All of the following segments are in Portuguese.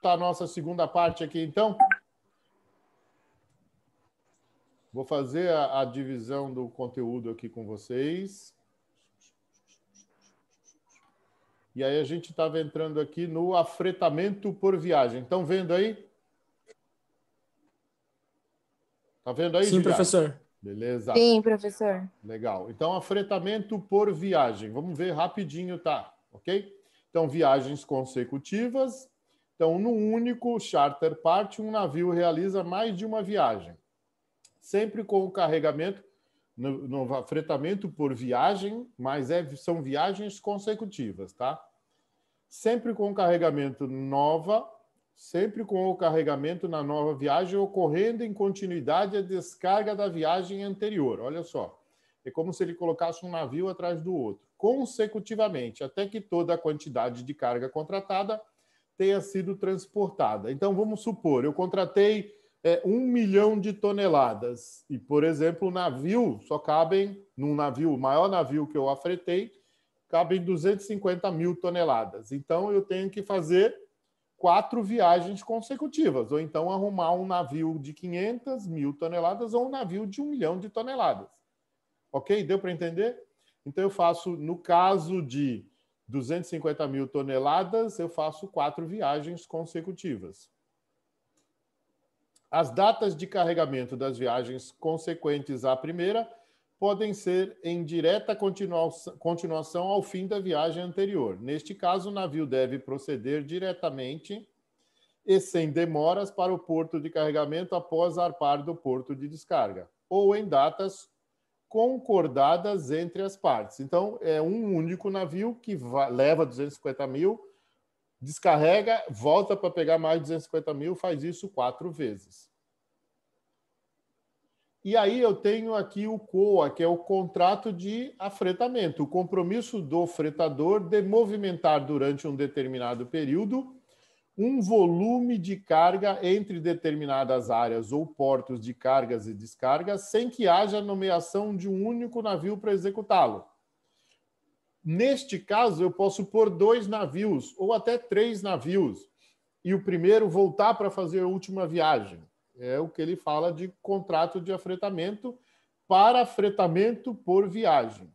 a nossa segunda parte aqui, então. Vou fazer a divisão do conteúdo aqui com vocês. E aí a gente estava entrando aqui no afretamento por viagem. Estão vendo aí? Está vendo aí, Sim, Juliana? professor. Beleza. Sim, professor. Legal. Então, afretamento por viagem. Vamos ver rapidinho, tá? Ok? Então, viagens consecutivas. Então, no único charter part, um navio realiza mais de uma viagem. Sempre com o carregamento no afretamento por viagem, mas são viagens consecutivas, tá? Sempre com carregamento sempre com o carregamento na nova viagem ocorrendo em continuidade a descarga da viagem anterior. Olha só, é como se ele colocasse um navio atrás do outro, consecutivamente, até que toda a quantidade de carga contratada tenha sido transportada. Então, vamos supor, eu contratei 1 milhão de toneladas. E, por exemplo, o navio só cabem, num navio, o maior navio que eu afretei, cabem 250 mil toneladas. Então, eu tenho que fazer 4 viagens consecutivas, ou então arrumar um navio de 500 mil toneladas ou um navio de 1 milhão de toneladas. Ok? Deu para entender? Então, eu faço, no caso de 250 mil toneladas, eu faço 4 viagens consecutivas. As datas de carregamento das viagens consequentes à primeira podem ser em direta continuação ao fim da viagem anterior. Neste caso, o navio deve proceder diretamente e sem demoras para o porto de carregamento após zarpar do porto de descarga, ou em datas concordadas entre as partes. Então, é um único navio que leva 250 mil, descarrega, volta para pegar mais 250 mil, faz isso 4 vezes. E aí eu tenho aqui o COA, que é o contrato de afretamento, o compromisso do fretador de movimentar durante um determinado período um volume de carga entre determinadas áreas ou portos de cargas e descargas, sem que haja nomeação de um único navio para executá-lo. Neste caso, eu posso pôr 2 navios ou até 3 navios e o primeiro voltar para fazer a última viagem. É o que ele fala de contrato de afretamento para afretamento por viagem.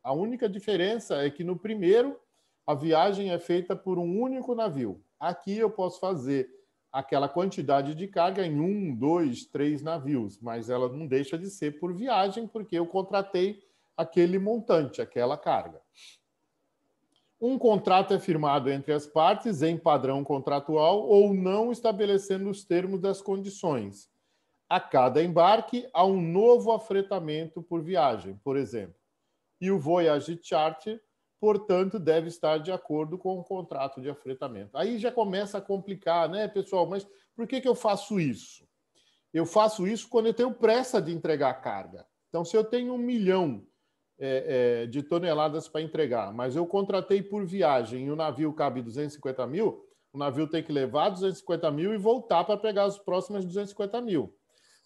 A única diferença é que no primeiro, a viagem é feita por um único navio. Aqui eu posso fazer aquela quantidade de carga em 1, 2, 3 navios, mas ela não deixa de ser por viagem, porque eu contratei aquele montante, aquela carga. Um contrato é firmado entre as partes em padrão contratual ou não, estabelecendo os termos das condições. A cada embarque, há um novo afretamento por viagem, por exemplo. E o Voyage Charter, portanto, deve estar de acordo com o contrato de afretamento. Aí já começa a complicar, né, pessoal? Mas por que eu faço isso? Eu faço isso quando eu tenho pressa de entregar a carga. Então, se eu tenho 1 milhão de toneladas para entregar, mas eu contratei por viagem e o navio cabe 250 mil, o navio tem que levar 250 mil e voltar para pegar as próximas 250 mil.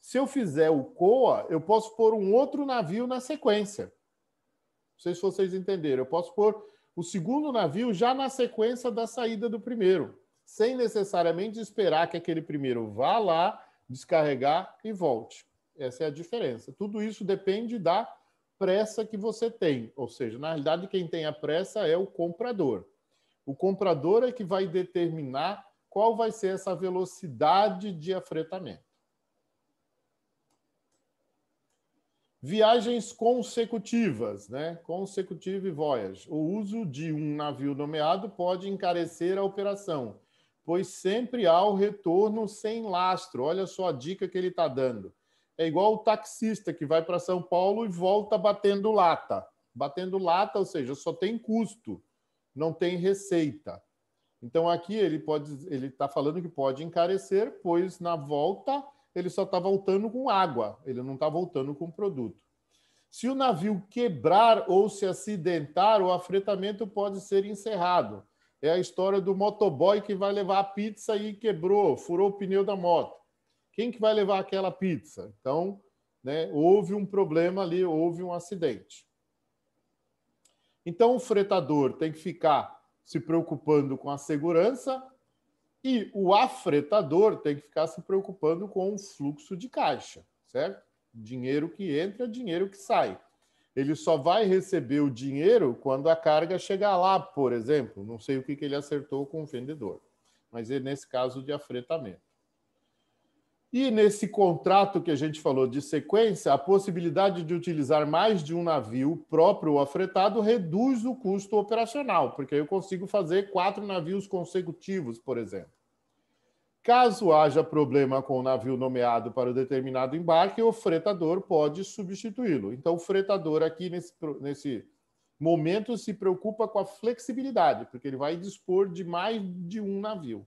Se eu fizer o COA, eu posso pôr um outro navio na sequência. Não sei se vocês entenderam. Eu posso pôr o segundo navio já na sequência da saída do primeiro, sem necessariamente esperar que aquele primeiro vá lá, descarregar e volte. Essa é a diferença. Tudo isso depende da pressa que você tem. Ou seja, na realidade, quem tem a pressa é o comprador. O comprador é que vai determinar qual vai ser essa velocidade de afretamento. Viagens consecutivas, né? Consecutive voyage. O uso de um navio nomeado pode encarecer a operação, pois sempre há o retorno sem lastro. Olha só a dica que ele está dando. É igual o taxista que vai para São Paulo e volta batendo lata. Batendo lata, ou seja, só tem custo, não tem receita. Então, aqui ele está falando que pode encarecer, pois na volta ele só está voltando com água, ele não está voltando com produto. Se o navio quebrar ou se acidentar, o afretamento pode ser encerrado. É a história do motoboy que vai levar a pizza e quebrou, furou o pneu da moto. Quem que vai levar aquela pizza? Então, né, houve um problema ali, houve um acidente. Então, o fretador tem que ficar se preocupando com a segurança, E o afretador tem que ficar se preocupando com o fluxo de caixa, certo? Dinheiro que entra, dinheiro que sai. Ele só vai receber o dinheiro quando a carga chegar lá, por exemplo. Não sei o que ele acertou com o vendedor, mas é nesse caso de afretamento. E nesse contrato que a gente falou de sequência, a possibilidade de utilizar mais de um navio próprio ou afretado reduz o custo operacional, porque eu consigo fazer 4 navios consecutivos, por exemplo. Caso haja problema com o navio nomeado para o determinado embarque, o fretador pode substituí-lo. Então, o fretador aqui nesse momento se preocupa com a flexibilidade, porque ele vai dispor de mais de um navio.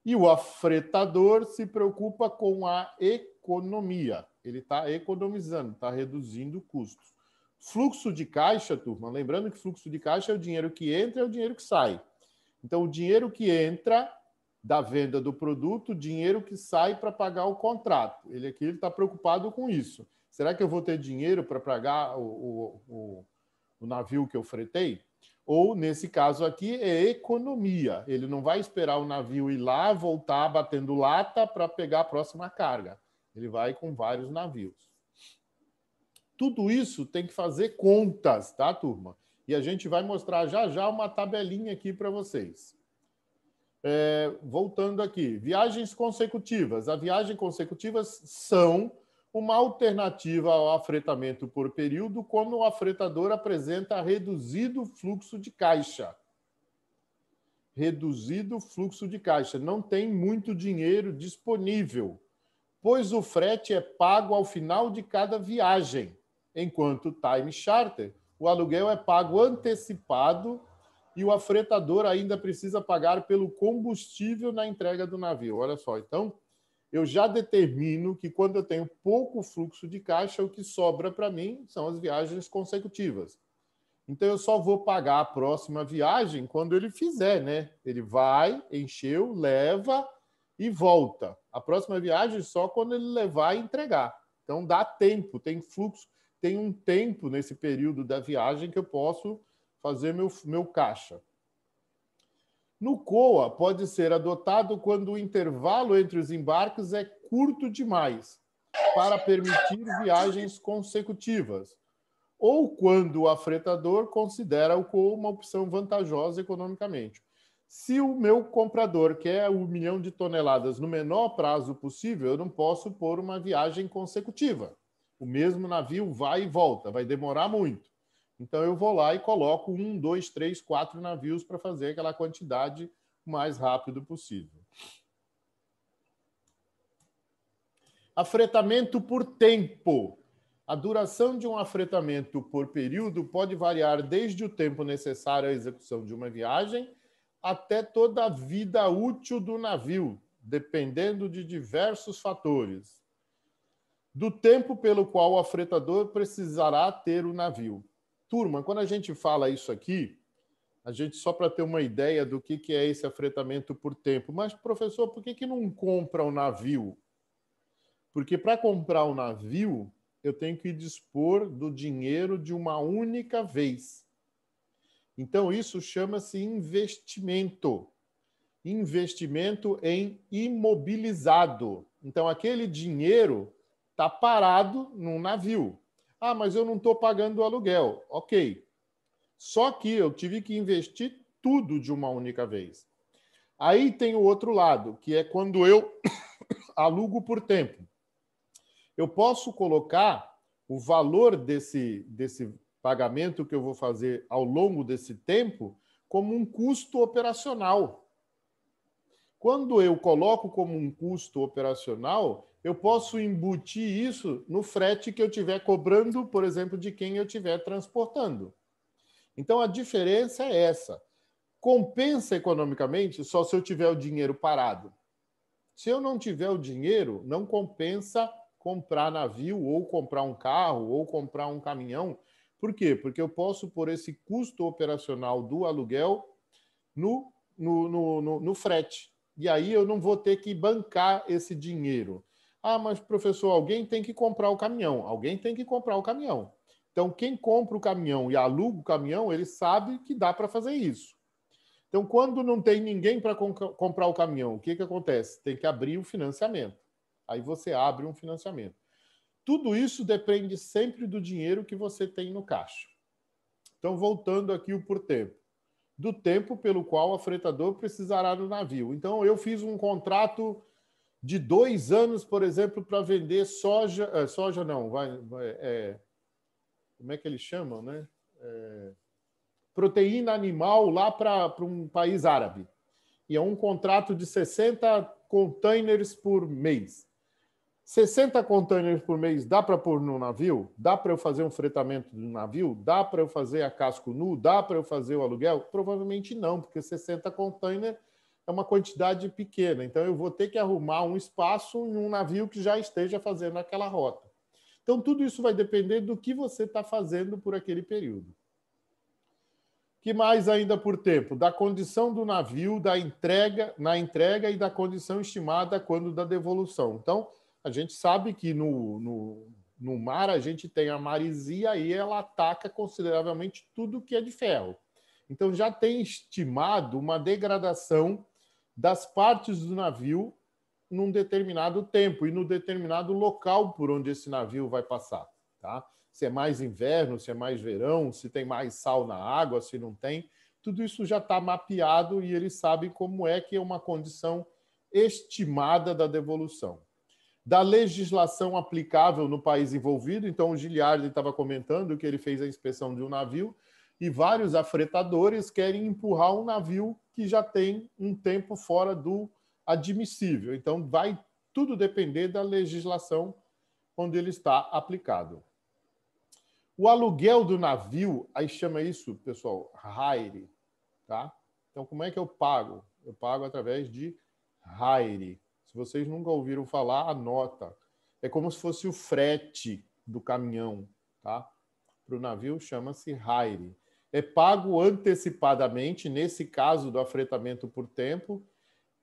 E o afretador se preocupa com a economia. Ele está economizando, está reduzindo custos. Fluxo de caixa, turma, lembrando que fluxo de caixa é o dinheiro que entra e o dinheiro que sai. Então, o dinheiro que entra da venda do produto, o dinheiro que sai para pagar o contrato. Ele aqui está preocupado com isso. Será que eu vou ter dinheiro para pagar o navio que eu fretei? Ou, nesse caso aqui, é economia. Ele não vai esperar o navio ir lá, voltar batendo lata para pegar a próxima carga. Ele vai com vários navios. Tudo isso tem que fazer contas, tá, turma? E a gente vai mostrar já já uma tabelinha aqui para vocês. Voltando aqui, viagens consecutivas. As viagens consecutivas são uma alternativa ao afretamento por período quando o afretador apresenta reduzido fluxo de caixa. Reduzido fluxo de caixa. Não tem muito dinheiro disponível, pois o frete é pago ao final de cada viagem, enquanto o time charter, o aluguel é pago antecipado e o afretador ainda precisa pagar pelo combustível na entrega do navio. Olha só, então eu já determino que quando eu tenho pouco fluxo de caixa, o que sobra para mim são as viagens consecutivas. Então, eu só vou pagar a próxima viagem quando ele fizer, né? Ele vai, encheu, leva e volta. A próxima viagem só quando ele levar e entregar. Então, dá tempo, tem fluxo, tem um tempo nesse período da viagem que eu posso fazer meu caixa. No COA, pode ser adotado quando o intervalo entre os embarques é curto demais para permitir viagens consecutivas, ou quando o afretador considera o COA uma opção vantajosa economicamente. Se o meu comprador quer 1 milhão de toneladas no menor prazo possível, eu não posso pôr uma viagem consecutiva. O mesmo navio vai e volta, vai demorar muito. Então, eu vou lá e coloco 1, 2, 3, 4 navios para fazer aquela quantidade o mais rápido possível. Afretamento por tempo. A duração de um afretamento por período pode variar desde o tempo necessário à execução de uma viagem até toda a vida útil do navio, dependendo de diversos fatores. Do tempo pelo qual o afretador precisará ter o navio. Turma, quando a gente fala isso aqui, a gente só para ter uma ideia do que é esse afretamento por tempo. Mas, professor, por que não compra o navio? Porque para comprar um navio, eu tenho que dispor do dinheiro de uma única vez. Então, isso chama-se investimento. Investimento em imobilizado. Então, aquele dinheiro está parado num navio. Ah, mas eu não estou pagando o aluguel. Ok. Só que eu tive que investir tudo de uma única vez. Aí tem o outro lado, que é quando eu alugo por tempo. Eu posso colocar o valor desse pagamento que eu vou fazer ao longo desse tempo como um custo operacional. Quando eu coloco como um custo operacional, eu posso embutir isso no frete que eu estiver cobrando, por exemplo, de quem eu estiver transportando. Então, a diferença é essa. Compensa economicamente só se eu tiver o dinheiro parado. Se eu não tiver o dinheiro, não compensa comprar navio, ou comprar um carro, ou comprar um caminhão. Por quê? Porque eu posso pôr esse custo operacional do aluguel no frete. E aí eu não vou ter que bancar esse dinheiro. Ah, mas professor, alguém tem que comprar o caminhão. Alguém tem que comprar o caminhão. Então, quem compra o caminhão e aluga o caminhão, ele sabe que dá para fazer isso. Então, quando não tem ninguém para comprar o caminhão, o que acontece? Tem que abrir o financiamento. Aí você abre um financiamento. Tudo isso depende sempre do dinheiro que você tem no caixa. Então, voltando aqui o por tempo. Do tempo pelo qual o afretador precisará do navio. Então, eu fiz um contrato de 2 anos, por exemplo, para vender soja... soja não, como é que eles chamam, né? Proteína animal lá para um país árabe. E é um contrato de 60 containers por mês. 60 containers por mês dá para pôr no navio? Dá para eu fazer um fretamento do navio? Dá para eu fazer a casco nu? Dá para eu fazer o aluguel? Provavelmente não, porque 60 containers é uma quantidade pequena. Então, eu vou ter que arrumar um espaço em um navio que já esteja fazendo aquela rota. Então, tudo isso vai depender do que você está fazendo por aquele período. Que mais ainda por tempo? Da condição do navio, na entrega e da condição estimada quando da devolução. Então, a gente sabe que no mar a gente tem a maresia e ela ataca consideravelmente tudo que é de ferro. Então, já tem estimado uma degradação das partes do navio num determinado tempo e no determinado local por onde esse navio vai passar, tá? Se é mais inverno, se é mais verão, se tem mais sal na água, se não tem. Tudo isso já está mapeado e eles sabem como é que é uma condição estimada da devolução. Da legislação aplicável no país envolvido, então o Giliardi estava comentando que ele fez a inspeção de um navio e vários afretadores querem empurrar um navio que já tem um tempo fora do admissível. Então vai tudo depender da legislação onde ele está aplicado. O aluguel do navio, aí chama isso, pessoal, hire, tá? Então, como é que eu pago? Eu pago através de hire. Se vocês nunca ouviram falar, anota. É como se fosse o frete do caminhão, tá? Para o navio chama-se hire. É pago antecipadamente, nesse caso do afretamento por tempo,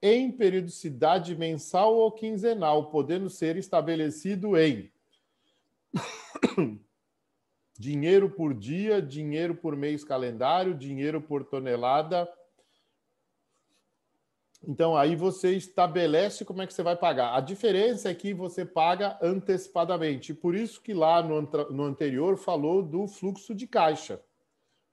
em periodicidade mensal ou quinzenal, podendo ser estabelecido em dinheiro por dia, dinheiro por mês calendário, dinheiro por tonelada. Então, aí você estabelece como é que você vai pagar. A diferença é que você paga antecipadamente. Por isso que lá no anterior falou do fluxo de caixa.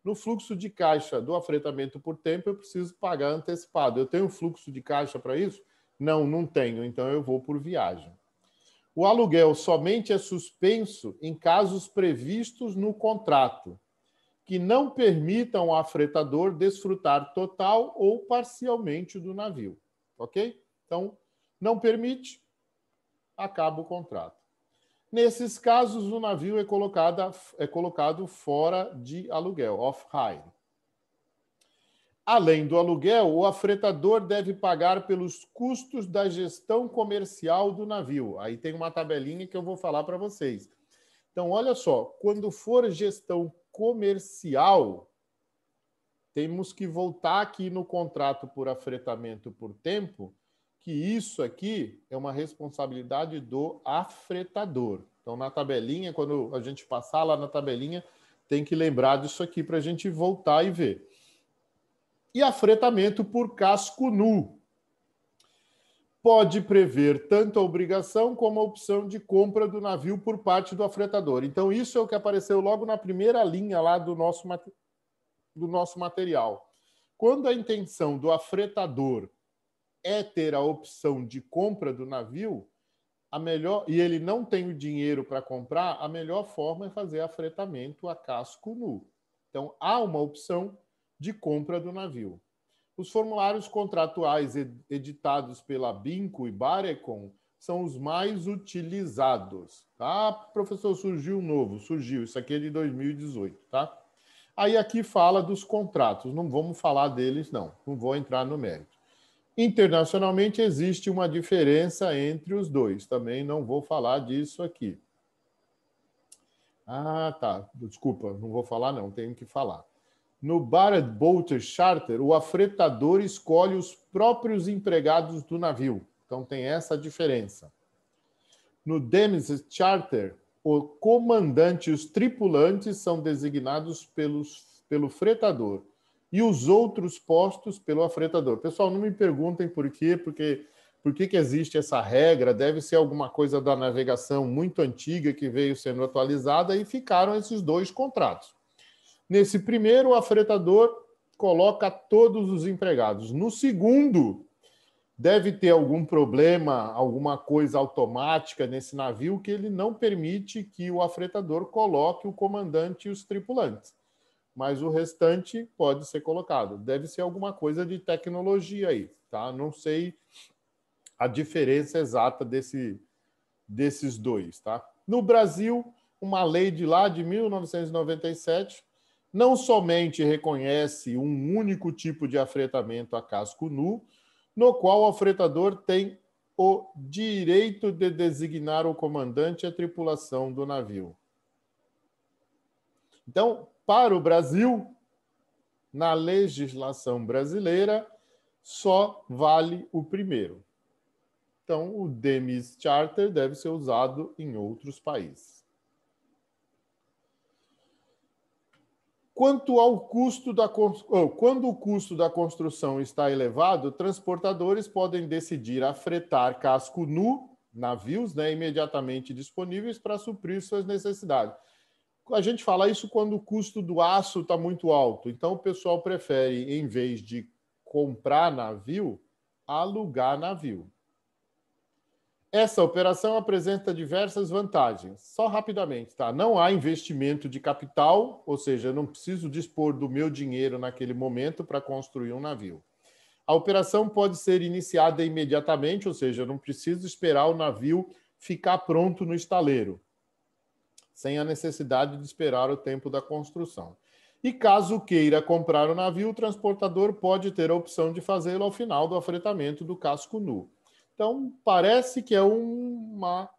No fluxo de caixa do afretamento por tempo, eu preciso pagar antecipado. Eu tenho fluxo de caixa para isso? Não, não tenho. Então, eu vou por viagem. O aluguel somente é suspenso em casos previstos no contrato, que não permitam ao afretador desfrutar total ou parcialmente do navio. Ok? Então, não permite, acaba o contrato. Nesses casos, o navio é colocado fora de aluguel, off-hire. Além do aluguel, o afretador deve pagar pelos custos da gestão comercial do navio. Aí tem uma tabelinha que eu vou falar para vocês. Então, olha só, quando for gestão comercial, temos que voltar aqui no contrato por afretamento por tempo, que isso aqui é uma responsabilidade do afretador. Então, na tabelinha, quando a gente passar lá na tabelinha, tem que lembrar disso aqui para a gente voltar e ver. E afretamento por casco nu. Pode prever tanto a obrigação como a opção de compra do navio por parte do afretador. Então, isso é o que apareceu logo na primeira linha lá do nosso material. Quando a intenção do afretador é ter a opção de compra do navio, e ele não tem o dinheiro para comprar, a melhor forma é fazer afretamento a casco nu. Então, há uma opção de compra do navio. Os formulários contratuais editados pela Binco e Barecom são os mais utilizados. Tá? Professor, surgiu um novo. Surgiu. Isso aqui é de 2018. Tá? Aí aqui fala dos contratos. Não vamos falar deles, não. Não vou entrar no mérito. Internacionalmente existe uma diferença entre os dois. Também não vou falar disso aqui. Ah, tá. Desculpa, não vou falar, não. Tenho que falar. No Barrett Boat Charter, o afretador escolhe os próprios empregados do navio. Então, tem essa diferença. No Demis Charter, o comandante e os tripulantes são designados pelo fretador. e os outros postos pelo afretador. Pessoal, não me perguntem por quê, por que existe essa regra, deve ser alguma coisa da navegação muito antiga que veio sendo atualizada e ficaram esses dois contratos. Nesse primeiro, o afretador coloca todos os empregados. No segundo, deve ter algum problema, alguma coisa automática nesse navio que ele não permite que o afretador coloque o comandante e os tripulantes. Mas o restante pode ser colocado. Deve ser alguma coisa de tecnologia aí, tá? Não sei a diferença exata desses dois, tá? No Brasil, uma lei de lá de 1997 não somente reconhece um único tipo de afretamento a casco nu, no qual o afretador tem o direito de designar o comandante e a tripulação do navio. Então, para o Brasil, na legislação brasileira, só vale o primeiro. Então, o Demis Charter deve ser usado em outros países. Quando o custo da construção está elevado, transportadores podem decidir afretar casco nu, navios, imediatamente disponíveis para suprir suas necessidades. A gente fala isso quando o custo do aço está muito alto. Então, o pessoal prefere, em vez de comprar navio, alugar navio. Essa operação apresenta diversas vantagens. Só rapidamente, tá? Não há investimento de capital, ou seja, eu não preciso dispor do meu dinheiro naquele momento para construir um navio. A operação pode ser iniciada imediatamente, ou seja, eu não preciso esperar o navio ficar pronto no estaleiro, sem a necessidade de esperar o tempo da construção. E caso queira comprar o navio, o transportador pode ter a opção de fazê-lo ao final do afretamento do casco nu. Então, parece que é uma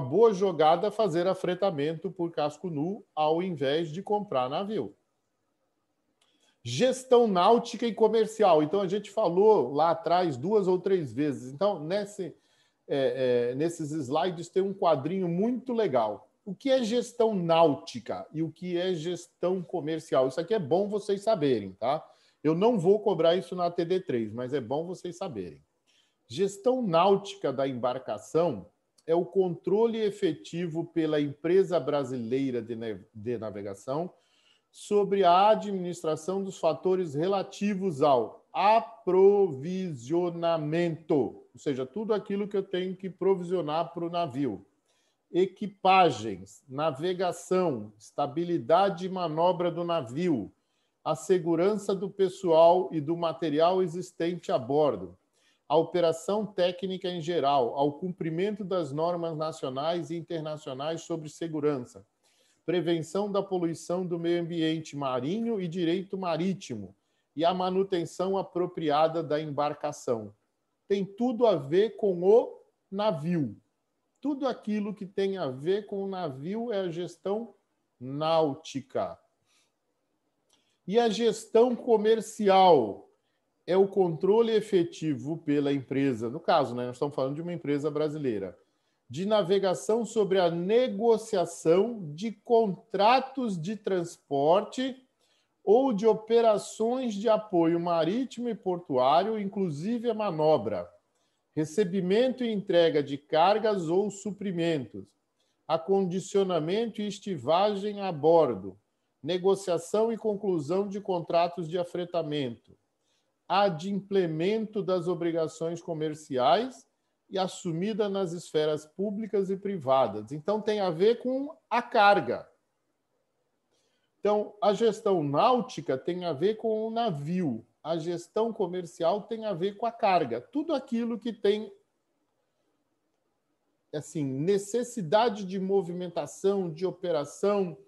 boa jogada fazer afretamento por casco nu ao invés de comprar navio. Gestão náutica e comercial. Então, a gente falou lá atrás 2 ou 3 vezes. Então, nesses slides tem um quadrinho muito legal. O que é gestão náutica e o que é gestão comercial? Isso aqui é bom vocês saberem, tá? Eu não vou cobrar isso na TD3, mas é bom vocês saberem. Gestão náutica da embarcação é o controle efetivo pela empresa brasileira de navegação sobre a administração dos fatores relativos ao aprovisionamento, ou seja, tudo aquilo que eu tenho que provisionar para o navio, equipagens, navegação, estabilidade e manobra do navio, a segurança do pessoal e do material existente a bordo, a operação técnica em geral, ao cumprimento das normas nacionais e internacionais sobre segurança, prevenção da poluição do meio ambiente marinho e direito marítimo, e a manutenção apropriada da embarcação. Tem tudo a ver com o navio. Tudo aquilo que tem a ver com o navio é a gestão náutica. E a gestão comercial é o controle efetivo pela empresa, no caso, nós estamos falando de uma empresa brasileira, de navegação sobre a negociação de contratos de transporte ou de operações de apoio marítimo e portuário, inclusive a manobra, recebimento e entrega de cargas ou suprimentos, acondicionamento e estivagem a bordo, negociação e conclusão de contratos de afretamento, adimplemento das obrigações comerciais e assumida nas esferas públicas e privadas. Então, tem a ver com a carga. Então, a gestão náutica tem a ver com o navio. A gestão comercial tem a ver com a carga. Tudo aquilo que tem assim, necessidade de movimentação, de operação,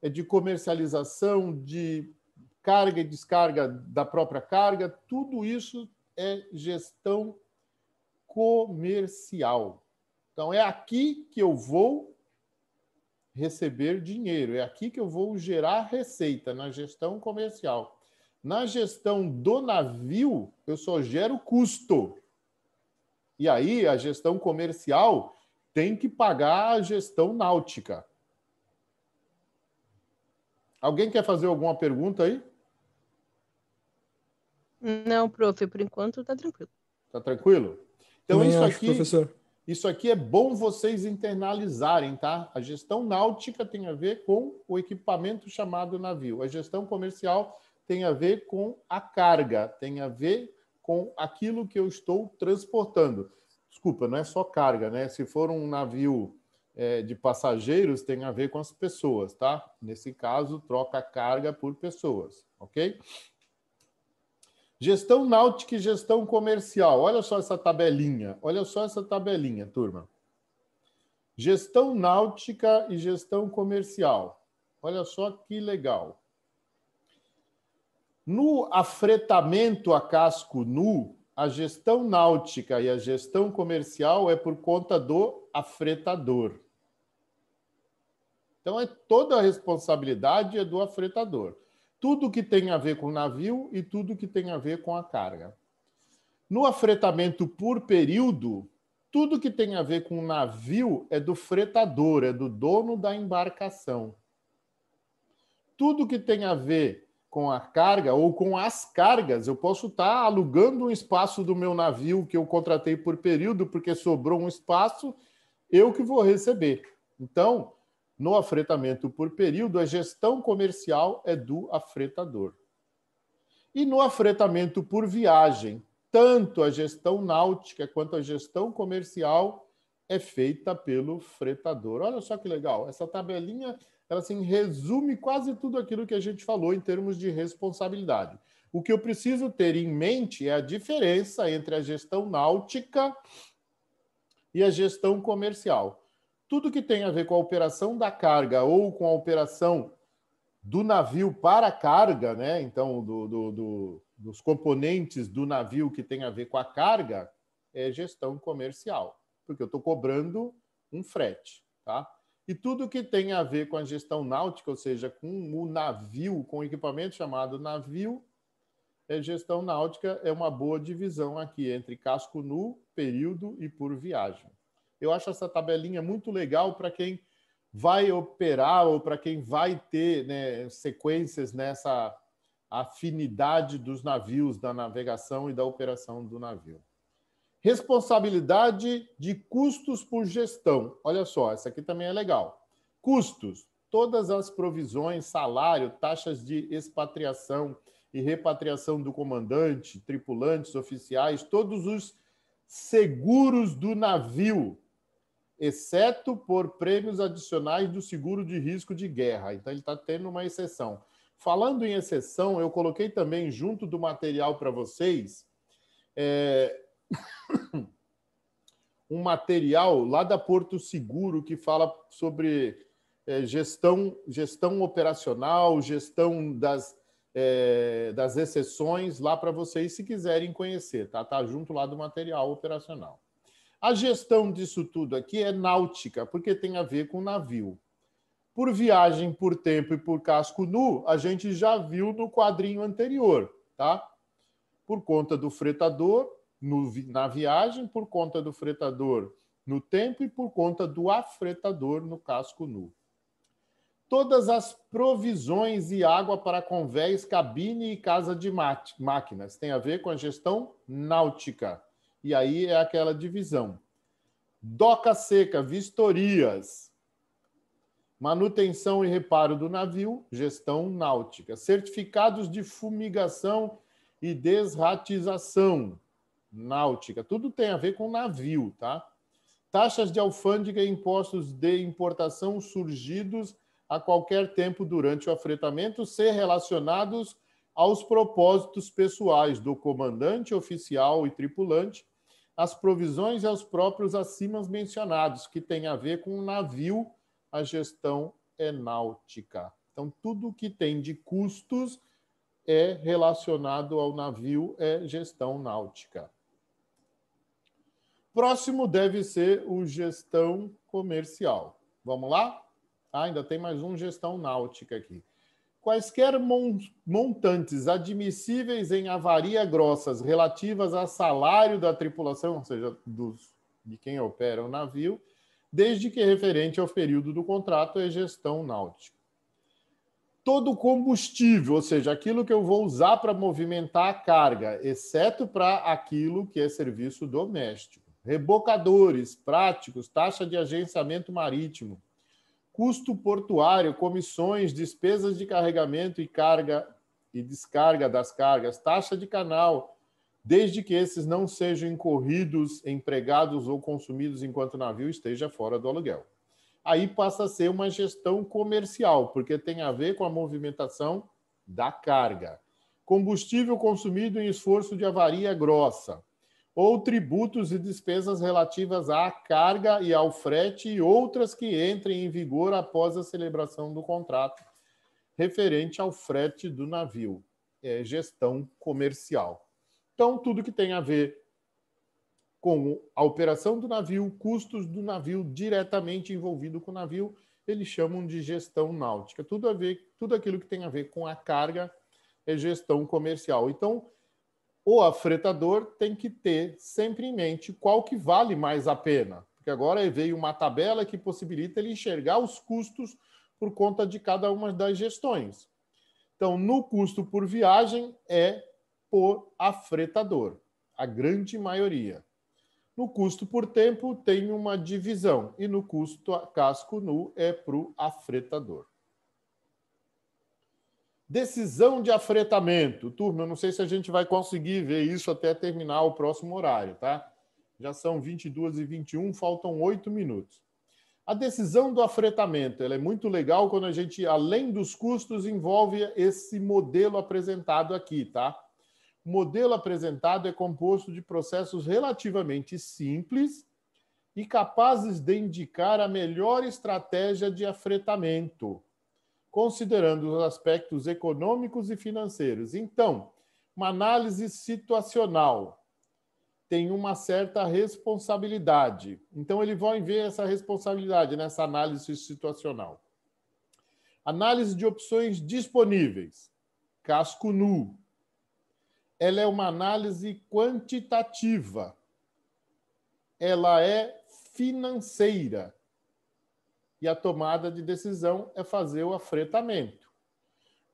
de comercialização, de carga e descarga da própria carga, tudo isso é gestão comercial. Então, é aqui que eu vou receber dinheiro, é aqui que eu vou gerar receita, na gestão comercial. Na gestão do navio, eu só gero custo. E aí, a gestão comercial tem que pagar a gestão náutica. Alguém quer fazer alguma pergunta aí? Não, prof, por enquanto tá tranquilo. Tá tranquilo? Então, Também acho, professor. Isso aqui é bom vocês internalizarem, tá? A gestão náutica tem a ver com o equipamento chamado navio. A gestão comercial tem a ver com a carga, tem a ver com aquilo que eu estou transportando. Desculpa, não é só carga, né? Se for um navio de passageiros, tem a ver com as pessoas, tá? Nesse caso, troca carga por pessoas, ok? Gestão náutica e gestão comercial. Olha só essa tabelinha. Olha só essa tabelinha, turma. Gestão náutica e gestão comercial. Olha só que legal. No afretamento a casco nu, a gestão náutica e a gestão comercial é por conta do afretador. Então, toda a responsabilidade é do afretador. Tudo que tem a ver com o navio e tudo que tem a ver com a carga. No afretamento por período, tudo que tem a ver com o navio é do fretador, é do dono da embarcação. Tudo que tem a ver com a carga ou com as cargas, eu posso estar alugando um espaço do meu navio que eu contratei por período porque sobrou um espaço, eu que vou receber. Então, no afretamento por período, a gestão comercial é do afretador. E no afretamento por viagem, tanto a gestão náutica quanto a gestão comercial é feita pelo fretador. Olha só que legal, essa tabelinha, ela assim, resume quase tudo aquilo que a gente falou em termos de responsabilidade. O que eu preciso ter em mente é a diferença entre a gestão náutica e a gestão comercial. Tudo que tem a ver com a operação da carga ou com a operação do navio para a carga, né? Então, dos componentes do navio que tem a ver com a carga, é gestão comercial, porque eu estou cobrando um frete, tá? E tudo que tem a ver com a gestão náutica, ou seja, com o navio, com o equipamento chamado navio, gestão náutica é uma boa divisão aqui entre casco nu, período e por viagem. Eu acho essa tabelinha muito legal para quem vai operar ou para quem vai ter, né, sequências nessa afinidade dos navios, da navegação e da operação do navio. Responsabilidade de custos por gestão. Olha só, essa aqui também é legal. Custos. Todas as provisões, salário, taxas de expatriação e repatriação do comandante, tripulantes, oficiais, todos os seguros do navio, exceto por prêmios adicionais do seguro de risco de guerra. Então, ele está tendo uma exceção. Falando em exceção, eu coloquei também junto do material para vocês um material lá da Porto Seguro que fala sobre gestão operacional, gestão das exceções, lá para vocês, se quiserem conhecer. Tá junto lá do material operacional. A gestão disso tudo aqui é náutica, porque tem a ver com navio. Por viagem, por tempo e por casco nu, a gente já viu no quadrinho anterior, tá? Por conta do fretador na viagem, por conta do fretador no tempo e por conta do afretador no casco nu. Todas as provisões e água para convés, cabine e casa de máquinas tem a ver com a gestão náutica. E aí é aquela divisão. Doca seca, vistorias, manutenção e reparo do navio, gestão náutica. Certificados de fumigação e desratização, náutica. Tudo tem a ver com navio, tá? Taxas de alfândega e impostos de importação surgidos a qualquer tempo durante o afretamento ser relacionados aos propósitos pessoais do comandante, oficial e tripulante, as provisões e aos próprios acima mencionados, que tem a ver com o navio, a gestão é náutica. Então, tudo que tem de custos é relacionado ao navio, é gestão náutica. Próximo deve ser o gestão comercial. Vamos lá? Ainda tem mais um gestão náutica aqui. Quaisquer montantes admissíveis em avaria grossas relativas a salário da tripulação, ou seja, de quem opera o navio, desde que referente ao período do contrato, é gestão náutica. todo combustível, ou seja, aquilo que eu vou usar para movimentar a carga, exceto para aquilo que é serviço doméstico. Rebocadores, práticos, taxa de agenciamento marítimo, custo portuário, comissões, despesas de carregamento e carga e descarga das cargas, taxa de canal, desde que esses não sejam incorridos, empregados ou consumidos enquanto o navio esteja fora do aluguel. Aí passa a ser uma gestão comercial, porque tem a ver com a movimentação da carga. Combustível consumido em esforço de avaria grossa, ou tributos e despesas relativas à carga e ao frete e outras que entrem em vigor após a celebração do contrato referente ao frete do navio. É gestão comercial. Então, tudo que tem a ver com a operação do navio, custos do navio diretamente envolvido com o navio, eles chamam de gestão náutica. Tudo aquilo que tem a ver com a carga é gestão comercial. Então, o afretador tem que ter sempre em mente qual que vale mais a pena, porque agora veio uma tabela que possibilita ele enxergar os custos por conta de cada uma das gestões. Então, no custo por viagem é por afretador, a grande maioria. No custo por tempo tem uma divisão e no custo casco nu é para o afretador. Decisão de afretamento. Turma, eu não sei se a gente vai conseguir ver isso até terminar o próximo horário, tá? Já são 22h21, faltam 8 minutos. A decisão do afretamento, ela é muito legal quando a gente, além dos custos, envolve esse modelo apresentado aqui, tá? O modelo apresentado é composto de processos relativamente simples e capazes de indicar a melhor estratégia de afretamento, considerando os aspectos econômicos e financeiros. Então, uma análise situacional tem uma certa responsabilidade. Então, ele vai ver essa responsabilidade nessa análise situacional. Análise de opções disponíveis. Casco nu. Ela é uma análise quantitativa. Ela é financeira. E a tomada de decisão é fazer o afretamento.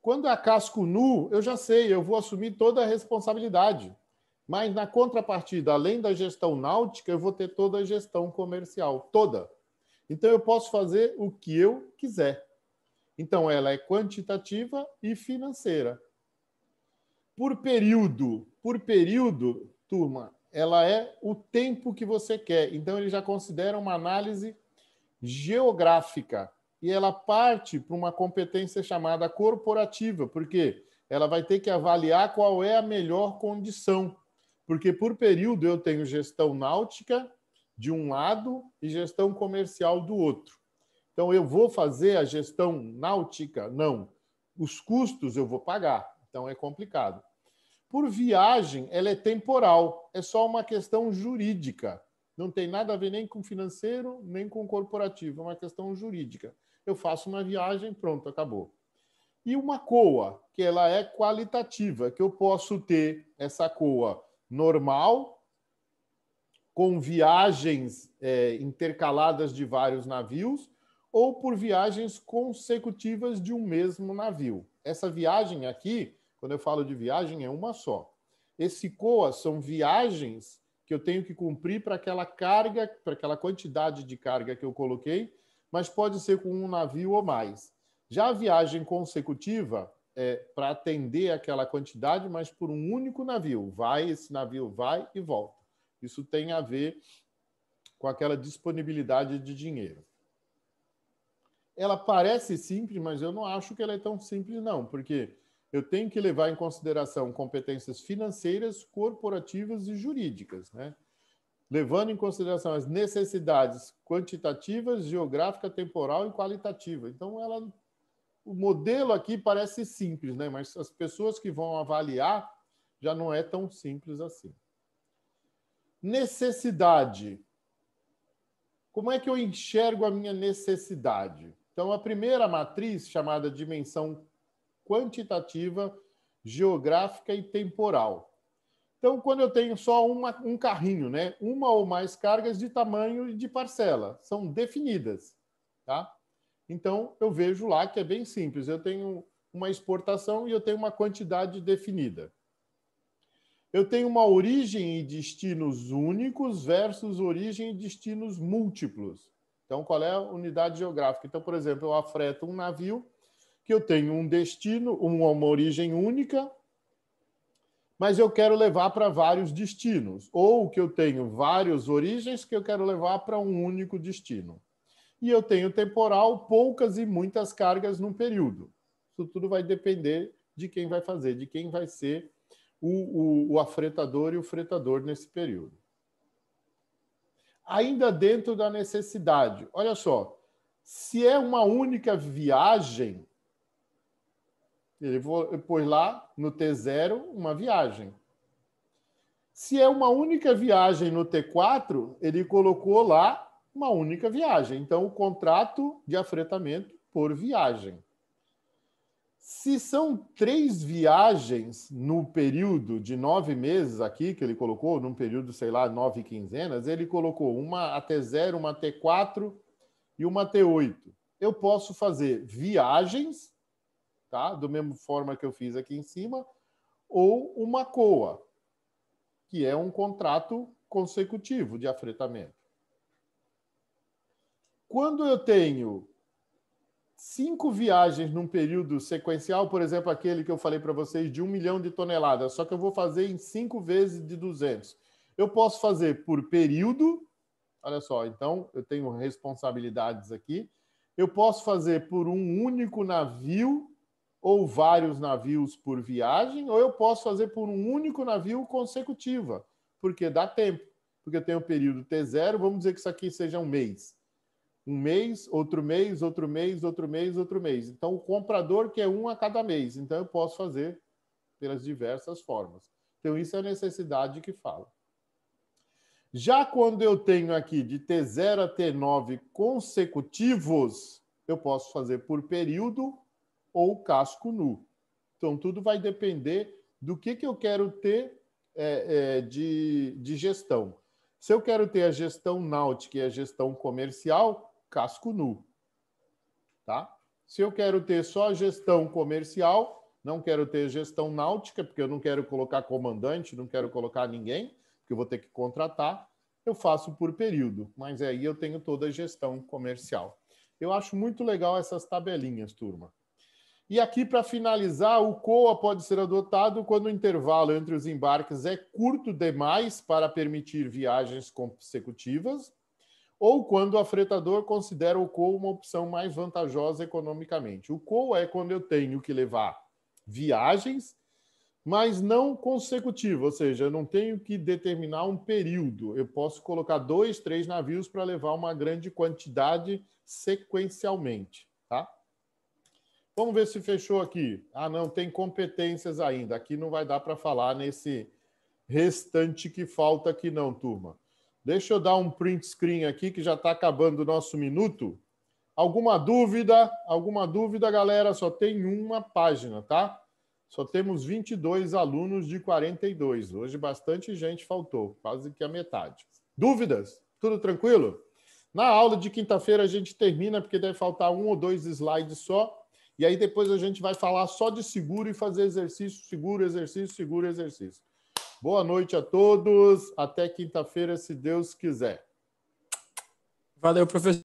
Quando é casco nu, eu já sei, eu vou assumir toda a responsabilidade. Mas na contrapartida, além da gestão náutica, eu vou ter toda a gestão comercial, toda. Então eu posso fazer o que eu quiser. Então ela é quantitativa e financeira. Por período, turma, ela é o tempo que você quer. Então ele já considera uma análise geográfica e ela parte para uma competência chamada corporativa, porque ela vai ter que avaliar qual é a melhor condição, porque por período eu tenho gestão náutica de um lado e gestão comercial do outro. Então eu vou fazer a gestão náutica? Não. Os custos eu vou pagar, então é complicado. Por viagem, ela é temporal, é só uma questão jurídica. Não tem nada a ver nem com financeiro, nem com corporativo. É uma questão jurídica. Eu faço uma viagem, pronto, acabou. E uma COA, que ela é qualitativa, que eu posso ter essa COA normal, com viagens intercaladas de vários navios, ou por viagens consecutivas de um mesmo navio. Essa viagem aqui, quando eu falo de viagem, é uma só. Esse COA são viagens que eu tenho que cumprir para aquela carga, para aquela quantidade de carga que eu coloquei, mas pode ser com um navio ou mais. Já a viagem consecutiva é para atender aquela quantidade, mas por um único navio. Esse navio vai e volta. Isso tem a ver com aquela disponibilidade de dinheiro. Ela parece simples, mas eu não acho que ela é tão simples, não, porque eu tenho que levar em consideração competências financeiras, corporativas e jurídicas, né? Levando em consideração as necessidades quantitativas, geográfica, temporal e qualitativa. Então, o modelo aqui parece simples, né? Mas as pessoas que vão avaliar já não é tão simples assim. Necessidade. Como é que eu enxergo a minha necessidade? Então, a primeira matriz, chamada dimensão quantitativa, geográfica e temporal. Então, quando eu tenho só um carrinho, né? Uma ou mais cargas de tamanho e de parcela, são definidas, tá? Então, eu vejo lá que é bem simples. Eu tenho uma exportação e eu tenho uma quantidade definida. Eu tenho uma origem e destinos únicos versus origem e destinos múltiplos. Então, qual é a unidade geográfica? Então, por exemplo, eu afreto um navio que eu tenho um destino, uma origem única, mas eu quero levar para vários destinos. Ou que eu tenho várias origens que eu quero levar para um único destino. E eu tenho temporal, poucas e muitas cargas num período. Isso tudo vai depender de quem vai fazer, de quem vai ser o afretador e o fretador nesse período. Ainda dentro da necessidade, olha só, se é uma única viagem, ele pôs lá no T0 uma viagem. Se é uma única viagem no T4, ele colocou lá uma única viagem. Então, o contrato de afretamento por viagem. Se são 3 viagens no período de 9 meses aqui, que ele colocou, num período, sei lá, 9 quinzenas, ele colocou uma T0, uma T4 e uma T8. Eu posso fazer viagens, tá? Do mesmo forma que eu fiz aqui em cima, ou uma COA, que é um contrato consecutivo de afretamento. Quando eu tenho 5 viagens num período sequencial, por exemplo, aquele que eu falei para vocês de 1 milhão de toneladas, só que eu vou fazer em 5 vezes de 200. Eu posso fazer por período, olha só, então eu tenho responsabilidades aqui. Eu posso fazer por um único navio ou vários navios por viagem, ou eu posso fazer por um único navio consecutiva, porque dá tempo. Porque eu tenho o período T0, vamos dizer que isso aqui seja um mês. Um mês, outro mês, outro mês, outro mês, outro mês. Então, o comprador quer um a cada mês. Então, eu posso fazer pelas diversas formas. Então, isso é a necessidade que fala. Já quando eu tenho aqui de T0 a T9 consecutivos, eu posso fazer por período ou casco nu. Então, tudo vai depender do que eu quero ter de gestão. Se eu quero ter a gestão náutica e a gestão comercial, casco nu. Tá? Se eu quero ter só a gestão comercial, não quero ter gestão náutica, porque eu não quero colocar comandante, não quero colocar ninguém, porque eu vou ter que contratar, eu faço por período, mas aí eu tenho toda a gestão comercial. Eu acho muito legal essas tabelinhas, turma. E aqui, para finalizar, o COA pode ser adotado quando o intervalo entre os embarques é curto demais para permitir viagens consecutivas, ou quando o afretador considera o COA uma opção mais vantajosa economicamente. O COA é quando eu tenho que levar viagens, mas não consecutivas, ou seja, eu não tenho que determinar um período. Eu posso colocar 2, 3 navios para levar uma grande quantidade sequencialmente, tá? Vamos ver se fechou aqui. Ah, não, tem competências ainda. Aqui não vai dar para falar nesse restante que falta aqui não, turma. Deixa eu dar um print screen aqui, que já está acabando o nosso minuto. Alguma dúvida? Alguma dúvida, galera? Só tem uma página, tá? Só temos 22 alunos de 42. Hoje bastante gente faltou, quase que a metade. Dúvidas? Tudo tranquilo? Na aula de quinta-feira a gente termina, porque deve faltar 1 ou 2 slides só. E aí depois a gente vai falar só de seguro e fazer exercício, seguro, exercício, seguro, exercício. Boa noite a todos. Até quinta-feira, se Deus quiser. Valeu, professor.